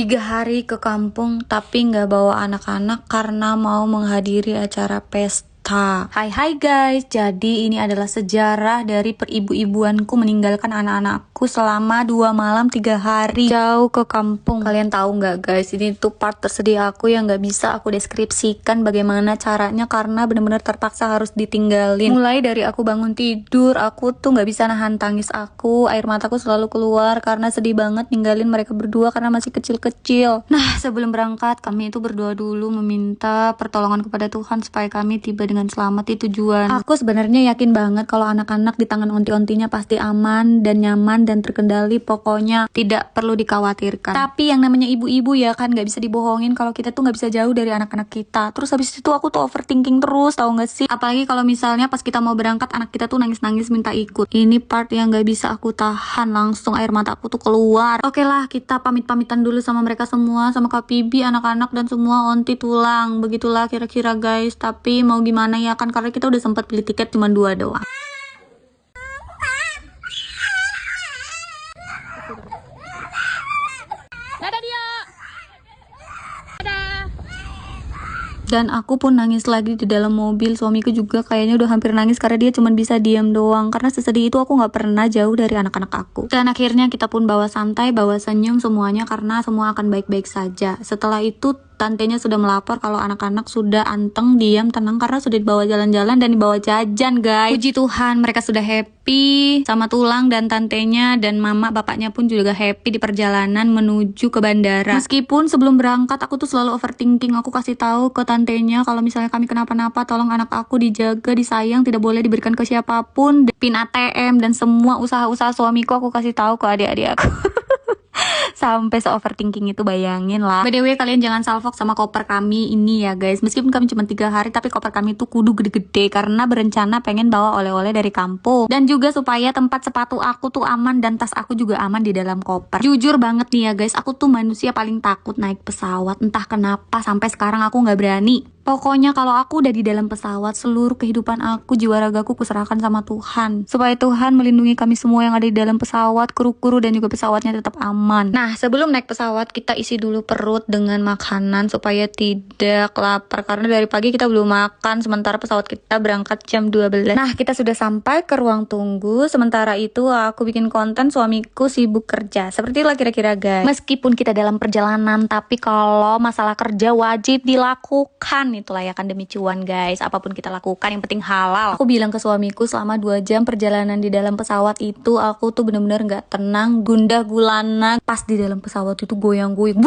3 hari ke kampung tapi nggak bawa anak-anak karena mau menghadiri acara pesta. Hai guys, jadi ini adalah sejarah dari peribu-ibuanku meninggalkan anak-anakku selama 2 malam 3 hari jauh ke kampung. Kalian tahu nggak guys, ini tuh part tersedih aku yang nggak bisa aku deskripsikan bagaimana caranya karena bener-bener terpaksa harus ditinggalin. Mulai dari aku bangun tidur, aku tuh nggak bisa nahan tangis aku, air mataku selalu keluar karena sedih banget ninggalin mereka berdua karena masih kecil-kecil. Nah, sebelum berangkat kami itu berdoa dulu meminta pertolongan kepada Tuhan supaya kami tiba dengan selamat di tujuan. Aku sebenarnya yakin banget kalau anak-anak di tangan onti-ontinya pasti aman dan nyaman dan terkendali, pokoknya tidak perlu dikhawatirkan. Tapi yang namanya ibu-ibu ya kan nggak bisa dibohongin kalau kita tuh nggak bisa jauh dari anak-anak kita. Terus habis itu aku tuh overthinking terus, tahu nggak sih? Apalagi kalau misalnya pas kita mau berangkat anak kita tuh nangis-nangis minta ikut. Ini part yang nggak bisa aku tahan, langsung air mata aku tuh keluar. Oke lah, kita pamit-pamitan dulu sama mereka semua, sama Kak Bibi, anak-anak dan semua onti tulang. Begitulah kira-kira guys. Tapi mau gimana ya kan, karena kita udah sempat beli tiket cuma 2 doang. Dadah dia. Dadah. Dan aku pun nangis lagi di dalam mobil. Suamiku juga kayaknya udah hampir nangis karena dia cuma bisa diam doang. Karena sesedih itu aku gak pernah jauh dari anak-anak aku. Dan akhirnya kita pun bawa santai, bawa senyum semuanya karena semua akan baik-baik saja. Setelah itu tantenya sudah melapor kalau anak-anak sudah anteng, diam, tenang karena sudah dibawa jalan-jalan dan dibawa jajan guys. Puji Tuhan mereka sudah happy sama tulang dan tantenya, dan mama bapaknya pun juga happy di perjalanan menuju ke bandara. Meskipun sebelum berangkat aku tuh selalu overthinking, aku kasih tahu ke tantenya kalau misalnya kami kenapa-napa tolong anak aku dijaga, disayang, tidak boleh diberikan ke siapapun. Pin ATM dan semua usaha-usaha suamiku aku kasih tahu ke adik-adik aku. Sampai se-overthinking itu, bayangin lah. By the way, kalian jangan salfok sama koper kami ini ya guys. Meskipun kami cuma 3 hari, tapi koper kami tuh kudu gede-gede karena berencana pengen bawa oleh-oleh dari kampung. Dan juga supaya tempat sepatu aku tuh aman dan tas aku juga aman di dalam koper. Jujur banget nih ya guys, aku tuh manusia paling takut naik pesawat. Entah kenapa sampai sekarang aku nggak berani. Pokoknya kalau aku udah di dalam pesawat, seluruh kehidupan aku, jiwa ragaku kuserahkan sama Tuhan. Supaya Tuhan melindungi kami semua yang ada di dalam pesawat, kru-kru dan juga pesawatnya tetap aman. Nah, sebelum naik pesawat, kita isi dulu perut dengan makanan supaya tidak lapar. Karena dari pagi kita belum makan, sementara pesawat kita berangkat jam 12. Nah, kita sudah sampai ke ruang tunggu. Sementara itu aku bikin konten, suamiku sibuk kerja. Sepertilah kira-kira guys. Meskipun kita dalam perjalanan, tapi kalau masalah kerja wajib dilakukan. Itulah ya kan, demi cuan guys, apapun kita lakukan yang penting halal. Aku bilang ke suamiku selama 2 jam perjalanan di dalam pesawat itu aku tuh bener-bener gak tenang, gundah gulana. Pas di dalam pesawat itu goyang-goyang